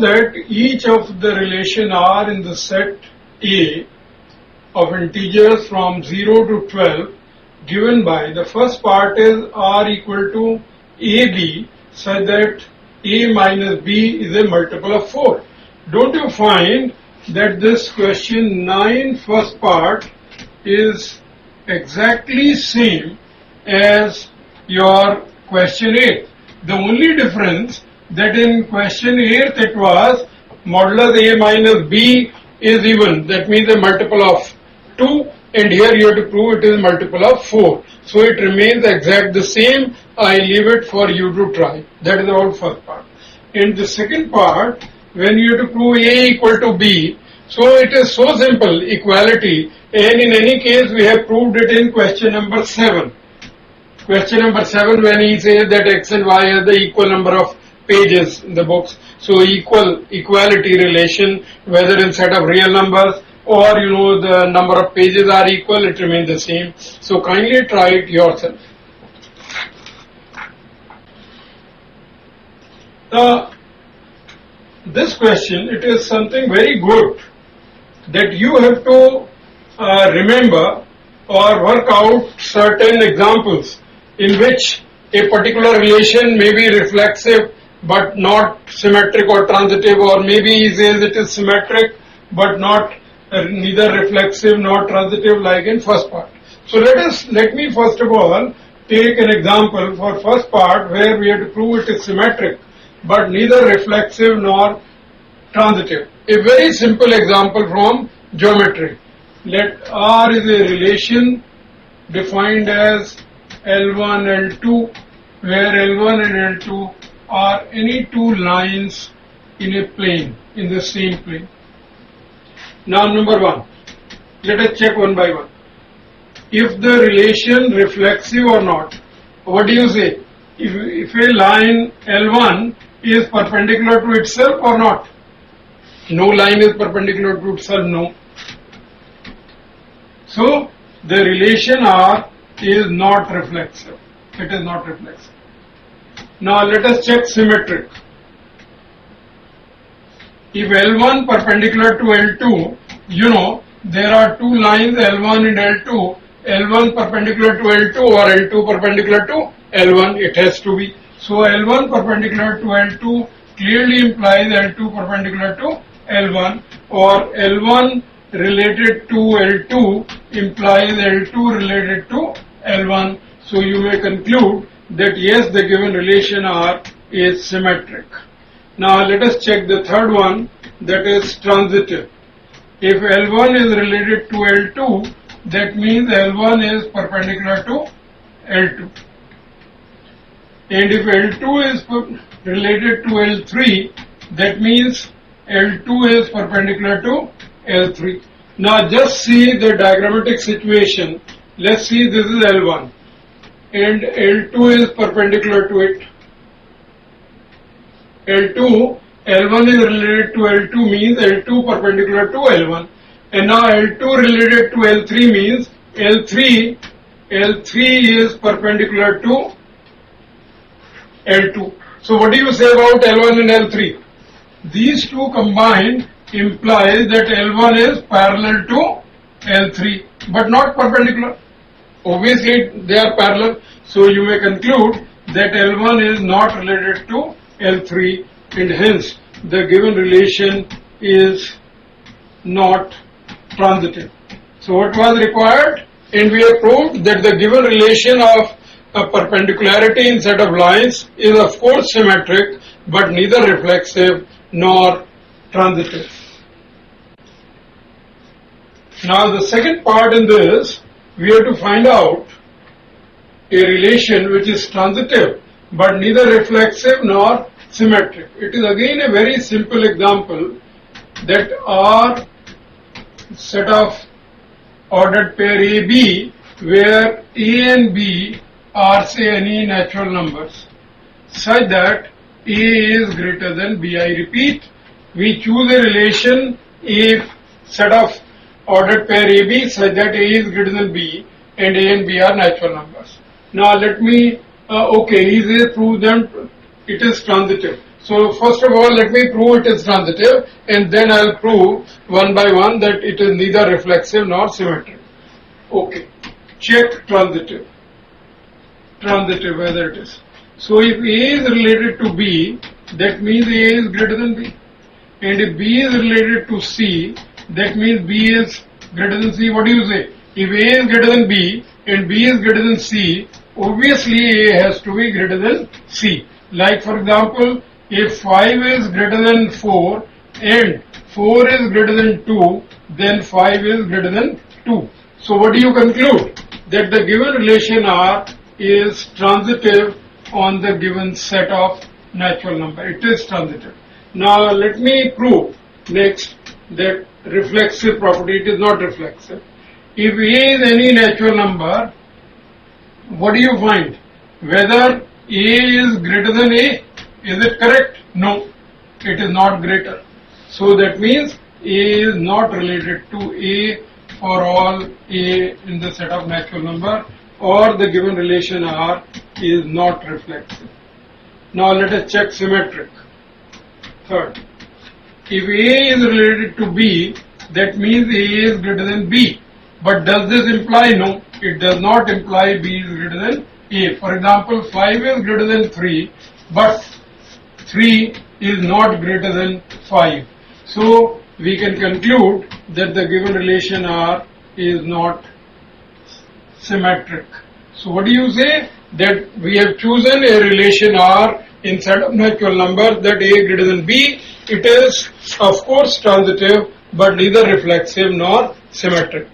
that each of the relation R in the set A of integers from 0 to 12 given by the first part is R equal to AB such that A minus B is a multiple of 4. Don't you find that this question 9 first part is exactly same as your question 8? The only difference that in question 8 it was modulus A minus B is even, that means a multiple of 2, and here you have to prove it is a multiple of 4. So it remains exact the same. I leave it for you to try. That is our first part. In the second part, when you have to prove A equal to B, so it is so simple, equality, and in any case we have proved it in question number 7. Question number 7, when he says that X and Y are the equal number of pages in the books. So equality relation, whether in set of real numbers or the number of pages are equal, it remains the same. So kindly try it yourself. This question, it is something very good that you have to remember or work out certain examples in which a particular relation may be reflexive but not symmetric or transitive, or maybe he says it is symmetric but not neither reflexive nor transitive like in first part. So let me first of all take an example for first part where we have to prove it is symmetric but neither reflexive nor transitive. A very simple example from geometry. Let R is a relation defined as L1, L2, where L1 and L2 are any two lines in a plane, in the same plane. Now number 1, let us check one by one. If the relation reflexive or not, what do you say? If a line L1 is perpendicular to itself or not? No line is perpendicular to itself, no. So the relation R is not reflexive. It is not reflexive. Now let us check symmetric. If L1 perpendicular to L2, there are two lines L1 and L2. L1 perpendicular to L2 or L2 perpendicular to L1, it has to be. So L1 perpendicular to L2 clearly implies L2 perpendicular to L1, or L1 related to L2 implies L2 related to L1. So you may conclude that yes, the given relation R is symmetric. Now let us check the third one, that is transitive. If L1 is related to L2, that means L1 is perpendicular to L2. And if L2 is related to L3, that means L2 is perpendicular to L3. Now just see the diagrammatic situation. Let's see, this is L1 and L2 is perpendicular to it. L1 is related to L2 means L2 perpendicular to L1. And now L2 related to L3 means L3 is perpendicular to L2. So what do you say about L1 and L3? These two combined implies that L1 is parallel to L3 but not perpendicular. Obviously they are parallel, so you may conclude that L1 is not related to L3 and hence the given relation is not transitive. So what was required? And we have proved that the given relation of a perpendicularity in set of lines is of course symmetric but neither reflexive nor transitive. Now the second part in this, we have to find out a relation which is transitive but neither reflexive nor symmetric. It is again a very simple example that R set of ordered pair AB where A and B are say any natural numbers such that A is greater than B. I repeat, we choose a relation A set of ordered pair AB such that A is greater than B and A and B are natural numbers. Now let me, he says prove them it is transitive. So first of all, let me prove it is transitive, and then I'll prove one by one that it is neither reflexive nor symmetric. Okay, check transitive. Transitive, whether it is. So if A is related to B, that means A is greater than B. And if B is related to C, that means B is greater than C. What do you say? If A is greater than B and B is greater than C, obviously A has to be greater than C. Like for example, if 5 is greater than 4 and 4 is greater than 2, then 5 is greater than 2. So what do you conclude? That the given relation R is transitive on the given set of natural number. It is transitive. Now let me prove next that reflexive property, it is not reflexive. If A is any natural number, what do you find? Whether A is greater than A, is it correct? No, it is not greater. So that means A is not related to A for all A in the set of natural number, or the given relation R is not reflexive. Now let us check symmetric. Third, if A is related to B, that means A is greater than B. But does this imply? No, it does not imply B is greater than A. For example, 5 is greater than 3, but 3 is not greater than 5. So we can conclude that the given relation R is not symmetric. So what do you say? That we have chosen a relation R in set of natural numbers that A greater than B. It is of course transitive, but neither reflexive nor symmetric.